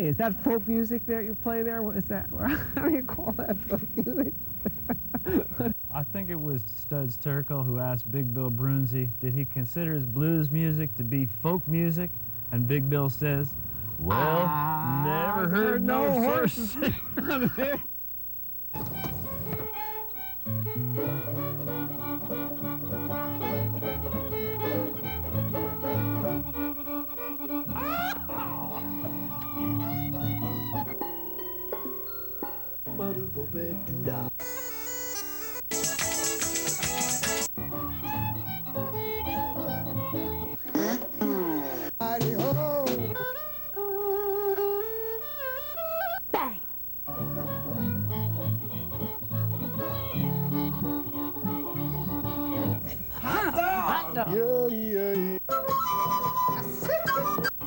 Hey, is that folk music that you play there? What is that? How do you call that folk music? I think it was Studs Terkel who asked Big Bill Brunzi, did he consider his blues music to be folk music? And Big Bill says, well, never heard no horse.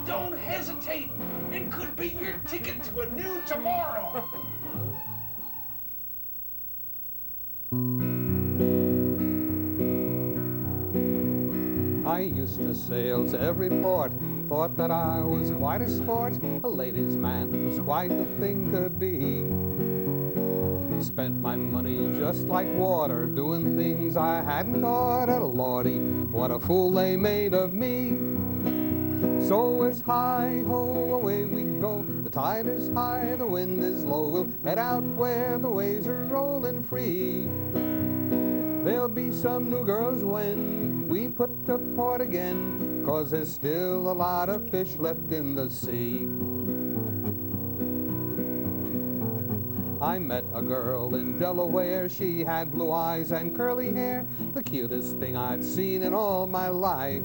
Don't hesitate. It could be your ticket to a new tomorrow. I used to sail to every port, thought that I was quite a sport. A ladies' man was quite the thing to be. Spent my money just like water, doing things I hadn't thought of. Lordy, what a fool they made of me. So it's hi-ho, away we go. The tide is high, the wind is low. We'll head out where the waves are rolling free. There'll be some new girls when we put to port again, 'cause there's still a lot of fish left in the sea. I met a girl in Delaware. She had blue eyes and curly hair, the cutest thing I'd seen in all my life.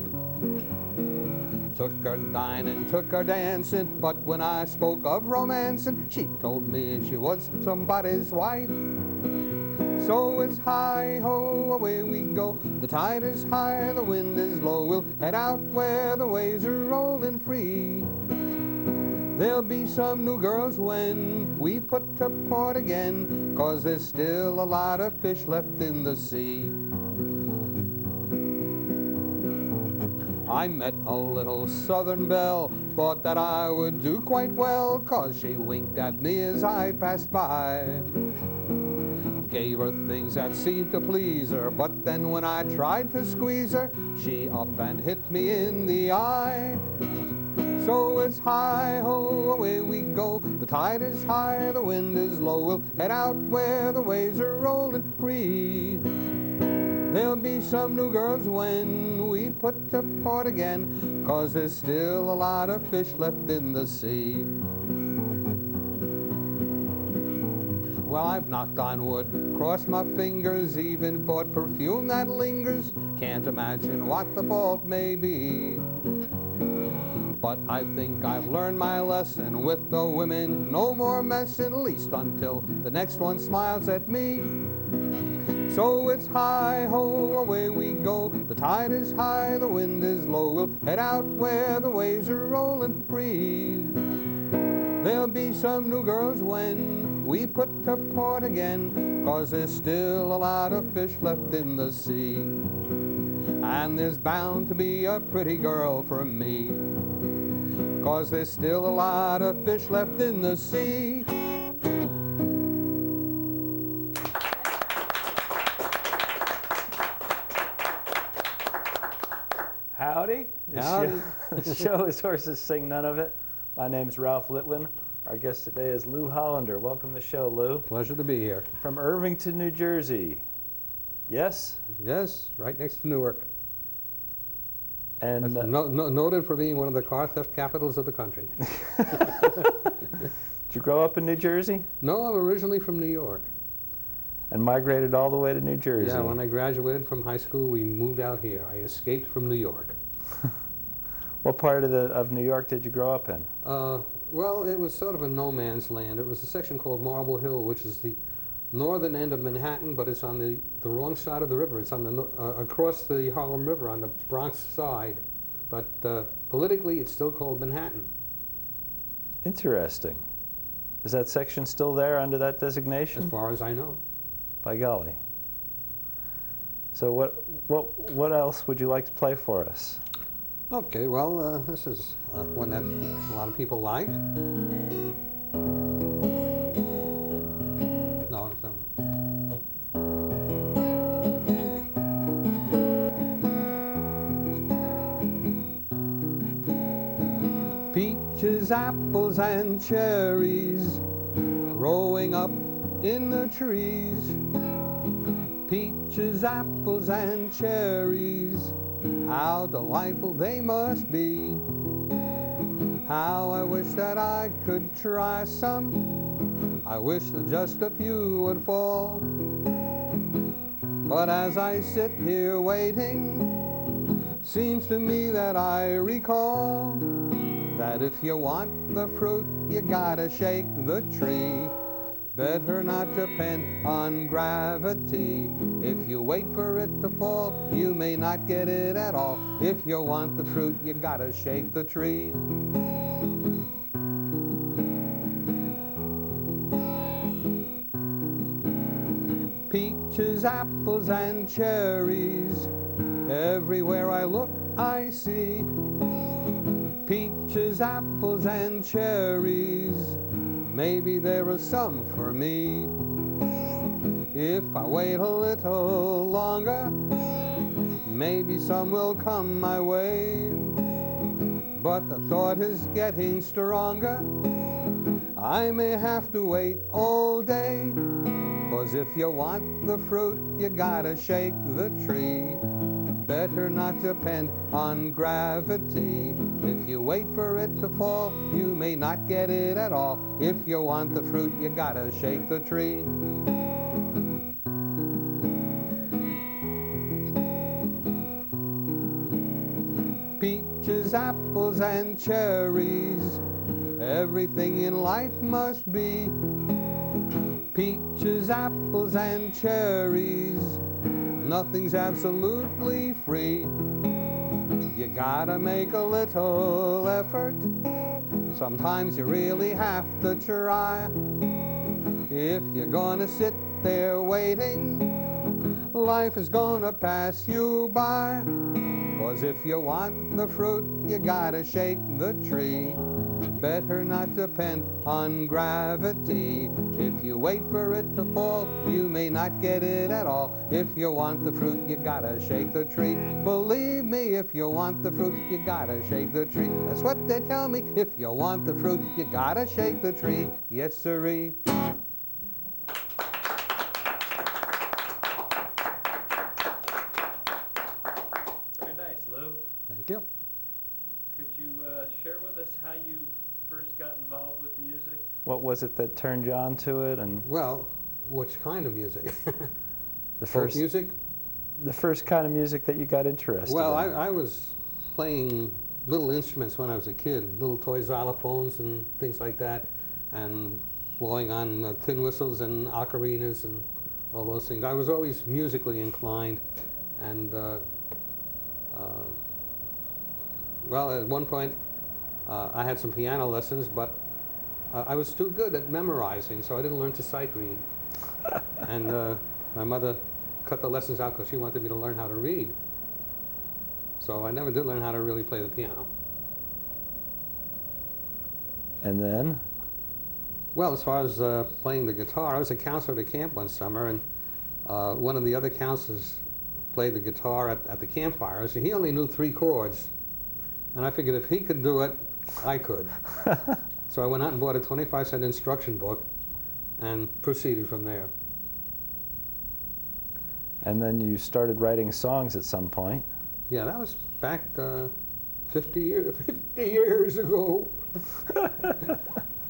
Took her dining, took her dancing, but when I spoke of romancing, she told me she was somebody's wife. So it's hi-ho, away we go. The tide is high, the wind is low. We'll head out where the waves are rolling free. There'll be some new girls when we put to port again, 'cause there's still a lot of fish left in the sea. I met a little southern belle, thought that I would do quite well, 'cause she winked at me as I passed by. Gave her things that seemed to please her, but then when I tried to squeeze her, she up and hit me in the eye. So it's hi-ho, away we go. The tide is high, the wind is low. We'll head out where the waves are rolling free. There'll be some new girls when we put to port again, 'cause there's still a lot of fish left in the sea. Well, I've knocked on wood, crossed my fingers, even bought perfume that lingers. Can't imagine what the fault may be. But I think I've learned my lesson with the women. No more messing, at least until the next one smiles at me. So it's hi-ho, away we go. The tide is high, the wind is low. We'll head out where the waves are rolling free. There'll be some new girls when we put to port again, 'cause there's still a lot of fish left in the sea. And there's bound to be a pretty girl for me, 'cause there's still a lot of fish left in the sea. Howdy. Howdy. The show is Horses Sing None of It. My name's Ralph Litwin. Our guest today is Lou Hollander. Welcome to the show, Lou. Pleasure to be here. From Irvington, New Jersey. Yes? Yes, right next to Newark. And noted for being one of the car theft capitals of the country. did you grow up in New Jersey? No, I'm originally from New York. And migrated all the way to New Jersey? Yeah, when I graduated from high school, we moved out here. I escaped from New York. What part of New York did you grow up in? Well, it was sort of a no man's land. It was a section called Marble Hill, which is the northern end of Manhattan, but it's on the wrong side of the river. It's on the across the Harlem River on the Bronx side. But politically, it's still called Manhattan. Interesting. Is that section still there under that designation? As far as I know. By golly. So what else would you like to play for us? Okay, well, this is one that a lot of people like. Peaches, apples, and cherries growing up in the trees. Peaches, apples, and cherries, how delightful they must be. How I wish that I could try some. I wish that just a few would fall. But as I sit here waiting, seems to me that I recall that if you want the fruit, you gotta shake the tree. Better not depend on gravity. If you wait for it to fall, you may not get it at all. If you want the fruit, you gotta shake the tree. Peaches, apples, and cherries, everywhere I look, I see. Peaches, apples, and cherries, maybe there are some for me. If I wait a little longer, maybe some will come my way. But the thought is getting stronger, I may have to wait all day. 'Cause if you want the fruit, you gotta shake the tree. Better not depend on gravity. If you wait for it to fall, you may not get it at all. If you want the fruit, you gotta shake the tree. Peaches, apples, and cherries, everything in life must be. Peaches, apples, and cherries, nothing's absolutely free. You gotta make a little effort. Sometimes you really have to try. If you're gonna sit there waiting, life is gonna pass you by. 'Cause if you want the fruit, you gotta shake the tree. Better not depend on gravity. If you wait for it to fall, you may not get it at all. If you want the fruit, you gotta shake the tree. Believe me, if you want the fruit, you gotta shake the tree. That's what they tell me. If you want the fruit, you gotta shake the tree. Yes, sirree. Very nice, Lou. Thank you. Could you share with us how you first got involved with music? What was it that turned you on to it? And Well, which kind of music? the Folk first music? the first kind of music that you got interested Well, in? I was playing little instruments when I was a kid, little toy xylophones and things like that, and blowing on tin whistles and ocarinas and all those things. I was always musically inclined, and well, at one point I had some piano lessons, but I was too good at memorizing, so I didn't learn to sight read. And my mother cut the lessons out because she wanted me to learn how to read. So I never did learn how to really play the piano. And then? Well, as far as playing the guitar, I was a counselor at a camp one summer, and one of the other counselors played the guitar at the campfires, and he only knew 3 chords. And I figured if he could do it, I could. So I went out and bought a 25-cent instruction book and proceeded from there. And then you started writing songs at some point. Yeah, that was back 50 years ago.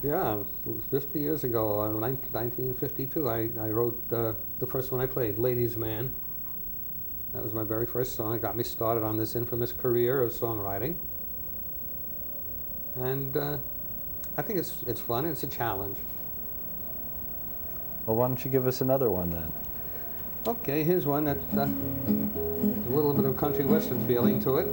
Yeah, 50 years ago, 1952, I wrote the first one I played, Ladies' Man. That was my very first song. It got me started on this infamous career of songwriting. And I think it's fun, it's a challenge. Well, why don't you give us another one then? Okay, here's one that a little bit of country western feeling to it.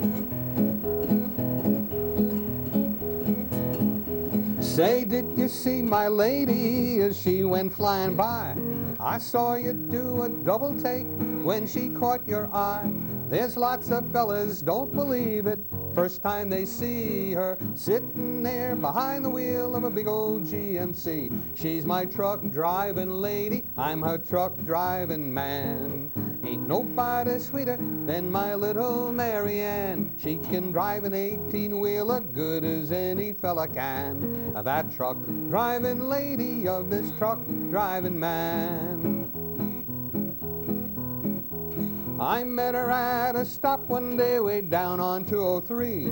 Say, did you see my lady as she went flying by? I saw you do a double take when she caught your eye. There's lots of fellas don't believe it first time they see her sitting there behind the wheel of a big old GMC. She's my truck driving lady, I'm her truck driving man. Ain't nobody sweeter than my little Mary Ann. She can drive an 18-wheeler good as any fella can. That truck driving lady of this truck driving man. I met her at a stop one day way down on 203.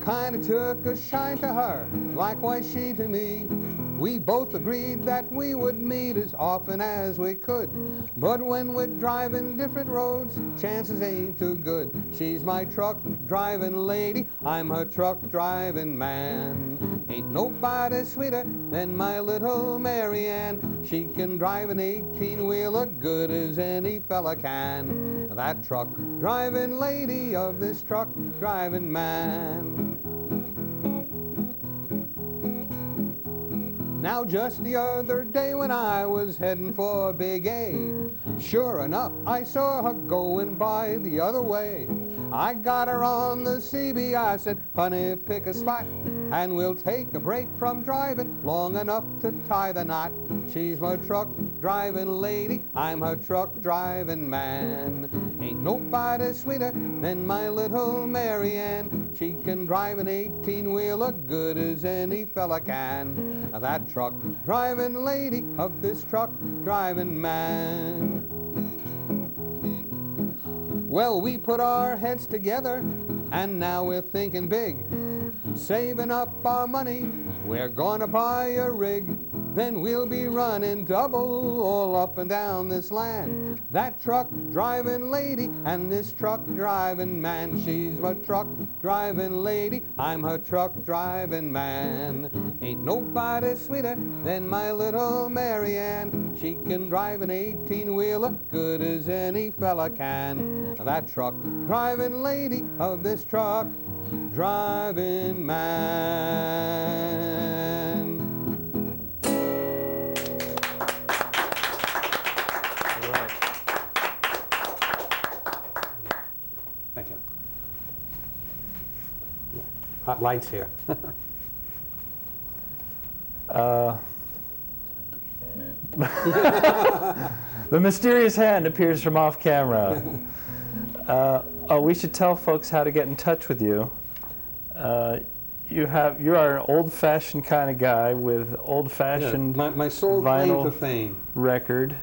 Kinda took a shine to her, likewise she to me. We both agreed that we would meet as often as we could. But when we're driving different roads, chances ain't too good. She's my truck driving lady, I'm her truck driving man. Ain't nobody sweeter than my little Mary Ann. She can drive an 18-wheeler good as any fella can. That truck driving lady of this truck driving man. Now just the other day when I was heading for Big A, sure enough I saw her going by the other way. I got her on the CB, I said, honey, pick a spot and we'll take a break from driving long enough to tie the knot. She's my truck driving lady, I'm her truck driving man. Ain't nobody sweeter than my little Mary Ann. She can drive an 18-wheeler good as any fella can. That truck driving lady of this truck driving man. Well, we put our heads together and now we're thinking big. Saving up our money, we're gonna buy a rig. Then we'll be running double all up and down this land. That truck driving lady and this truck driving man. She's my truck driving lady, I'm her truck driving man. Ain't nobody sweeter than my little Mary Ann. She can drive an 18-wheeler good as any fella can. That truck driving lady of this truck driving man. Thank you. Hot lights here. The mysterious hand appears from off camera. Oh, we should tell folks how to get in touch with you. You are an old-fashioned kind of guy with old-fashioned my sole claim vinyl to fame. record.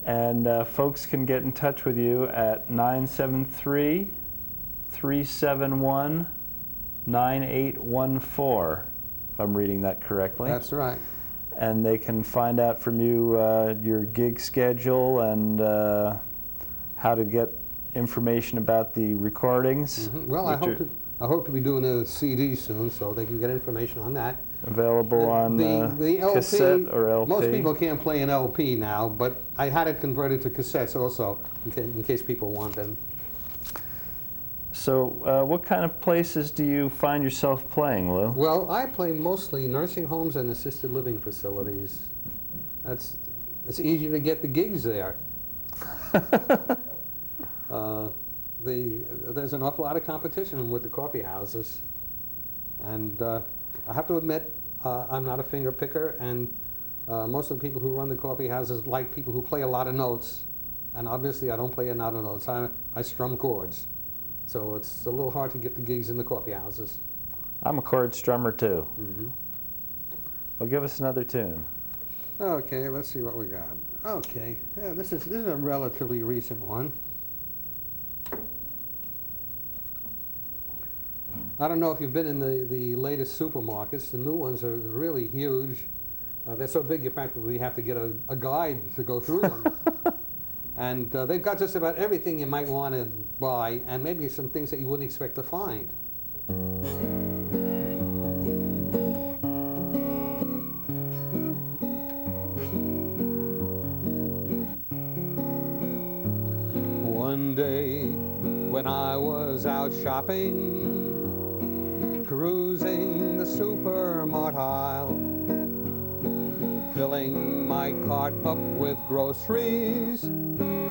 And folks can get in touch with you at 973-371-9814, if I'm reading that correctly. That's right. And they can find out from you your gig schedule and how to get information about the recordings. Mm-hmm. Well, I hope to be doing a CD soon, so they can get information on that. Available on the LP, cassette or LP. Most people can't play an LP now, but I had it converted to cassettes also, in case people want them. So what kind of places do you find yourself playing, Lou? Well, I play mostly nursing homes and assisted living facilities. It's easier to get the gigs there. There's an awful lot of competition with the coffee houses. And I have to admit, I'm not a finger picker, and most of the people who run the coffee houses like people who play a lot of notes. And obviously I don't play a lot of notes, I strum chords. So it's a little hard to get the gigs in the coffee houses. I'm a chord strummer too. Mm-hmm. Well, give us another tune. Okay, let's see what we got. Okay, yeah, this is a relatively recent one. I don't know if you've been in the latest supermarkets. The new ones are really huge. They're so big you practically have to get a guide to go through them. And they've got just about everything you might want to buy, and maybe some things that you wouldn't expect to find. One day when I was out shopping, cruising the supermart aisle, filling my cart up with groceries,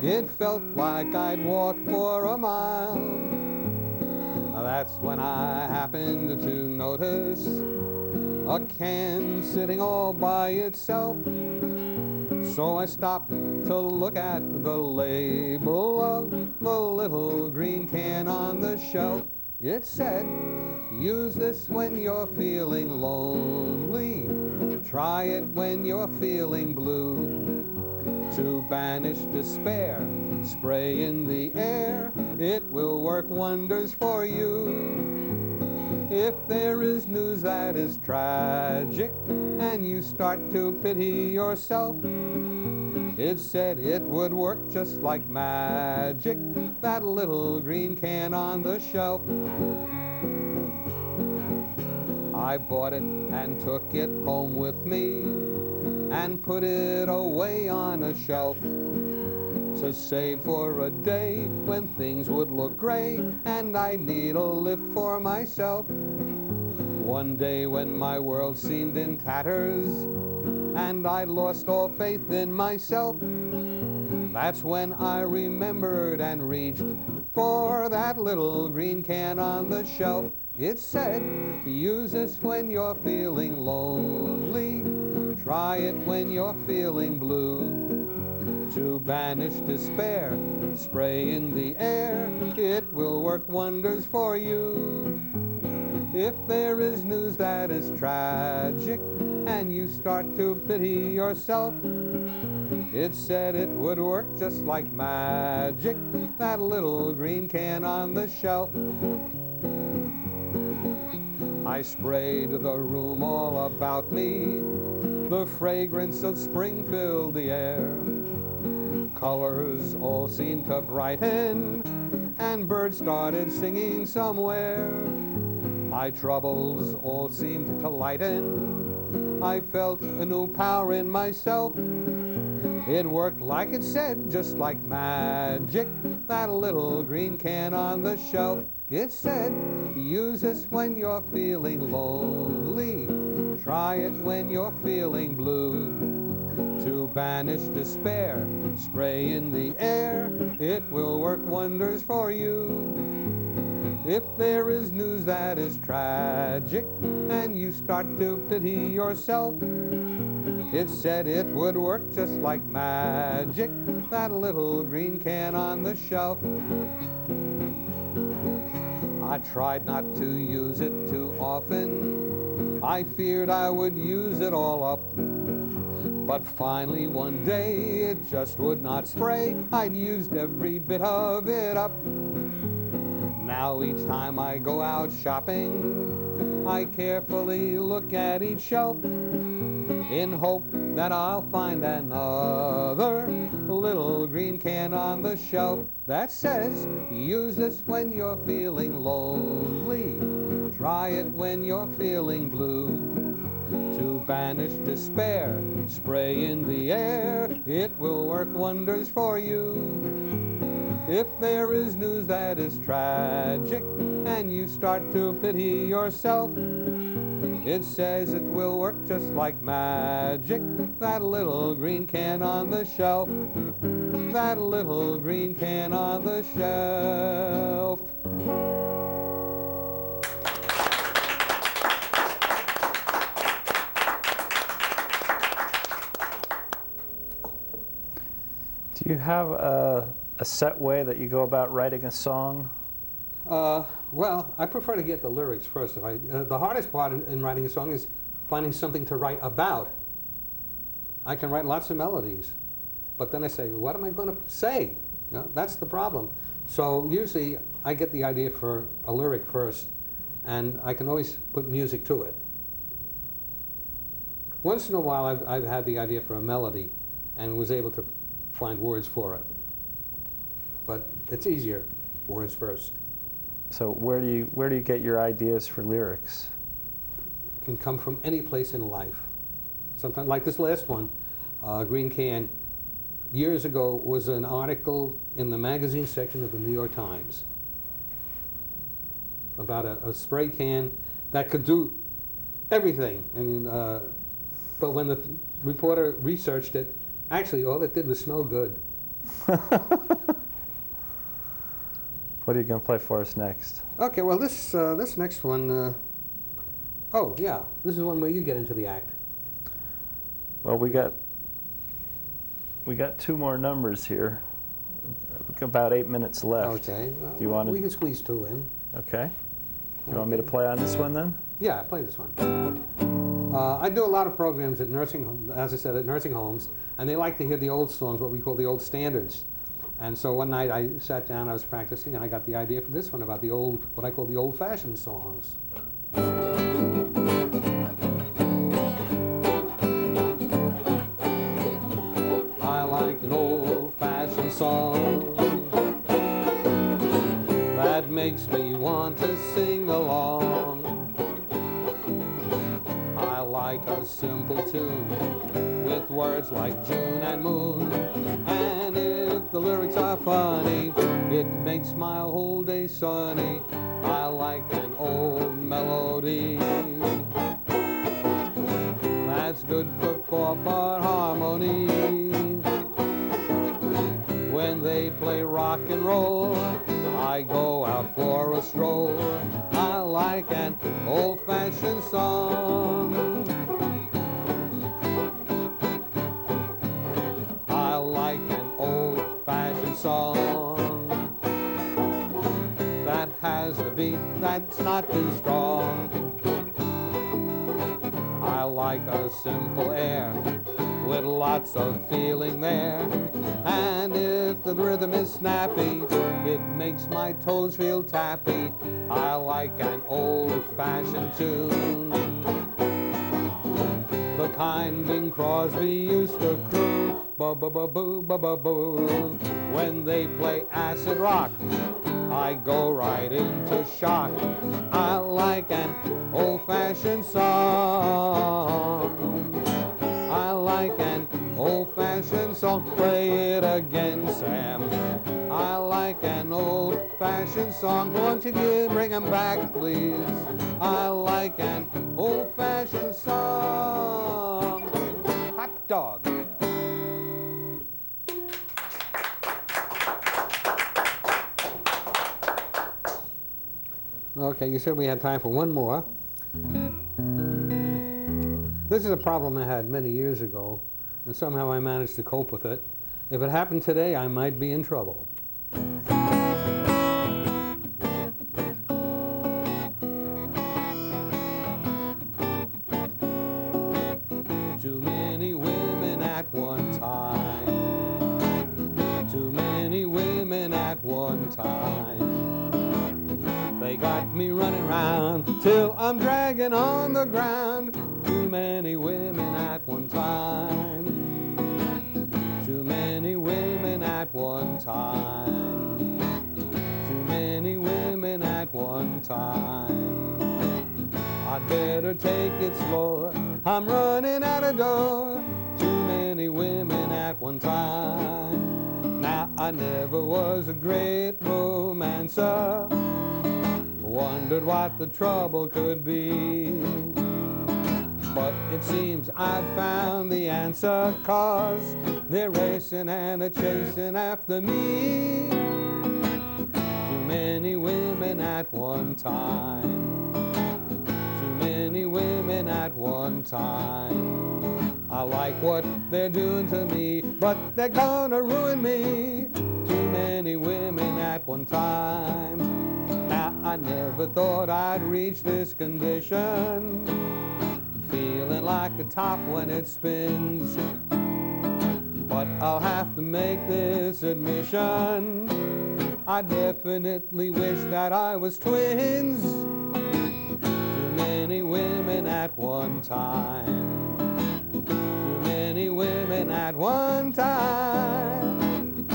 it felt like I'd walked for a mile. That's when I happened to notice a can sitting all by itself. So I stopped to look at the label of the little green can on the shelf. It said, use this when you're feeling lonely. Try it when you're feeling blue. To banish despair, spray in the air. It will work wonders for you. If there is news that is tragic and you start to pity yourself, it said it would work just like magic, that little green can on the shelf. I bought it and took it home with me and put it away on a shelf to save for a day when things would look gray and I need a lift for myself. One day when my world seemed in tatters and I'd lost all faith in myself, that's when I remembered and reached for that little green can on the shelf. It said, use this when you're feeling lonely. Try it when you're feeling blue. To banish despair, spray in the air. It will work wonders for you. If there is news that is tragic and you start to pity yourself, it said it would work just like magic, that little green can on the shelf. I sprayed the room all about me. The fragrance of spring filled the air. Colors all seemed to brighten, and birds started singing somewhere. My troubles all seemed to lighten. I felt a new power in myself. It worked like it said, just like magic, that little green can on the shelf. It said, use this when you're feeling lonely. Try it when you're feeling blue. To banish despair, spray in the air. It will work wonders for you. If there is news that is tragic and you start to pity yourself, it said it would work just like magic, that little green can on the shelf. I tried not to use it too often. I feared I would use it all up. But finally one day it just would not spray. I'd used every bit of it up. Now each time I go out shopping, I carefully look at each shelf in hope that I'll find another little green can on the shelf that says, use this when you're feeling lonely. Try it when you're feeling blue. To banish despair, spray in the air. It will work wonders for you. If there is news that is tragic and you start to pity yourself, it says it will work just like magic, that little green can on the shelf. That little green can on the shelf. Do you have a set way that you go about writing a song? Well, I prefer to get the lyrics first. The hardest part in writing a song is finding something to write about. I can write lots of melodies, but then I say, what am I going to say? You know, that's the problem. So usually I get the idea for a lyric first, and I can always put music to it. Once in a while I've had the idea for a melody and was able to find words for it. But it's easier, words first. So where do you get your ideas for lyrics? Can come from any place in life. Sometimes, like this last one, Green Can, years ago was an article in the magazine section of the New York Times about a spray can that could do everything. I mean, but when the reporter researched it, actually all it did was smell good. What are you going to play for us next? Okay, well this next one Oh, yeah. This is one where you get into the act. Well, we got 2 more numbers here. About 8 minutes left. Okay. Well, Do you want we to? can squeeze 2 in. Okay. Do you want me to play on this one then? Yeah, play this one. I do a lot of programs at as I said, at nursing homes, and they like to hear the old songs, what we call the old standards. And so one night I sat down, I was practicing, and I got the idea for this one about the old, what I call the old-fashioned songs. I like an old-fashioned song that makes me want to sing along. I like a simple tune with words like June and moon, and if the lyrics are funny, it makes my whole day sunny. I like an old melody that's good for 4-part harmony. When they play rock and roll, I go out for a stroll. I like an old-fashioned song. I like an old-fashioned song that has a beat that's not too strong. I like a simple air with lots of feeling there, and if the rhythm is snappy, it makes my toes feel tappy. I like an old-fashioned tune, the kind Bing Crosby used to croon, ba-ba-ba-boo, ba-ba-boo. When they play acid rock, I go right into shock. I like an old-fashioned song. I like an old-fashioned song. Play it again, Sam. I like an old-fashioned song. Won't you bring 'em back, please? I like an old-fashioned song. Hot dog. Okay, you said we had time for one more. This is a problem I had many years ago, and somehow I managed to cope with it. If it happened today, I might be in trouble. Too many women at one time. Too many women at one time. They got me running round till I'm dragging on the ground. Too many women at one time. Too many women at one time. Too many women at one time. I'd better take it slower, I'm running out of door. Too many women at one time. Now I never was a great romancer, wondered what the trouble could be. But it seems I've found the answer, 'cause they're racing and a-chasing after me. Too many women at one time. Too many women at one time. I like what they're doing to me, but they're gonna ruin me. Too many women at one time. Now I never thought I'd reach this condition, feeling like a top when it spins. But I'll have to make this admission, I definitely wish that I was twins. Too many women at one time. Too many women at one time.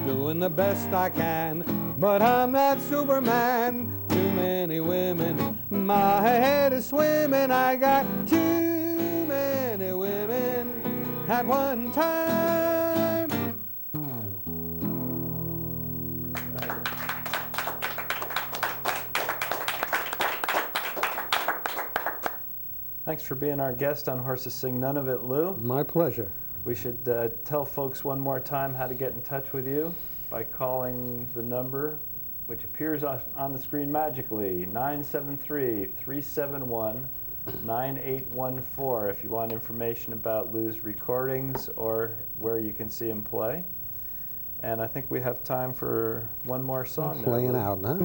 Doing the best I can, but I'm not Superman. Too many women, my head is swimming. I got too many women at one time. Thanks for being our guest on Horses Sing None of It, Lou. My pleasure. We should tell folks one more time how to get in touch with you by calling the number which appears on the screen magically, 973-371-0949. 9814 if you want information about Lou's recordings or where you can see him play. And I think we have time for one more song. Playing out, huh?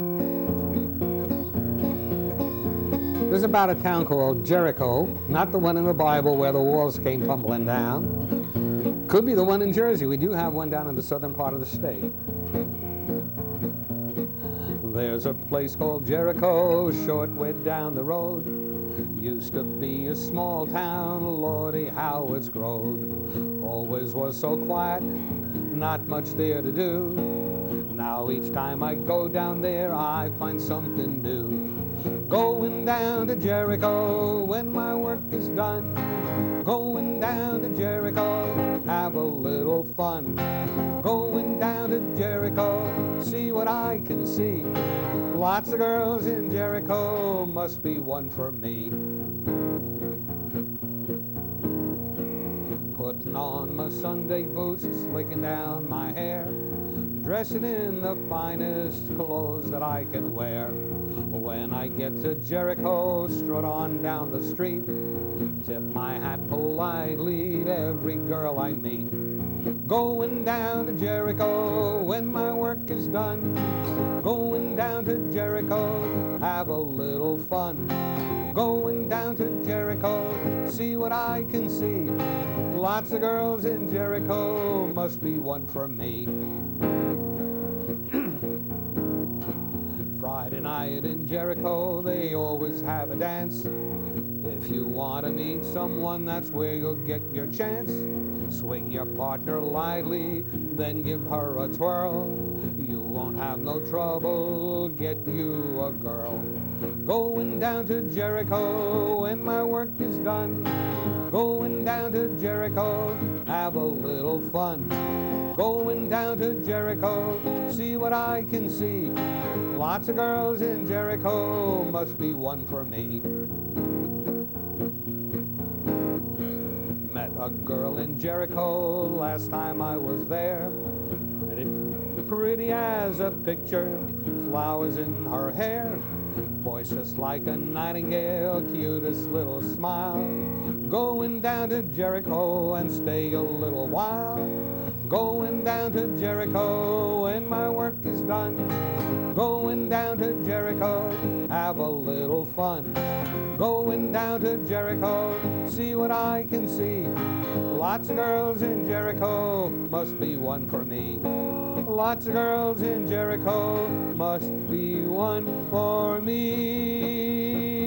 This is about a town called Jericho, not the one in the Bible where the walls came tumbling down. Could be the one in Jersey. We do have one down in the southern part of the state. There's a place called Jericho, short way down the road. Used to be a small town, lordy, how it's grown. Always was so quiet, not much there to do. Now each time I go down there, I find something new. Going down to Jericho when my work is done. Going down to Jericho, have a little fun. Going down to Jericho, see what I can see. Lots of girls in Jericho, must be one for me. Putting on my Sunday boots, slicking down my hair, dressing in the finest clothes that I can wear. When I get to Jericho, strut on down the street, tip my hat politely to every girl I meet. Going down to Jericho when my work is done. Going down to Jericho, have a little fun. Going down to Jericho, see what I can see. Lots of girls in Jericho, must be one for me. Friday night in Jericho, they always have a dance. If you want to meet someone, that's where you'll get your chance. Swing your partner lightly, then give her a twirl. You won't have no trouble, get you a girl. Going down to Jericho when my work is done. Going down to Jericho, have a little fun. Going down to Jericho, see what I can see. Lots of girls in Jericho, must be one for me. Met a girl in Jericho last time I was there. Pretty as a picture, flowers in her hair. Voice just like a nightingale, cutest little smile. Going down to Jericho and stay a little while. Going down to Jericho when my work is done. Going down to Jericho, have a little fun. Going down to Jericho, see what I can see. Lots of girls in Jericho, must be one for me. Lots of girls in Jericho, must be one for me.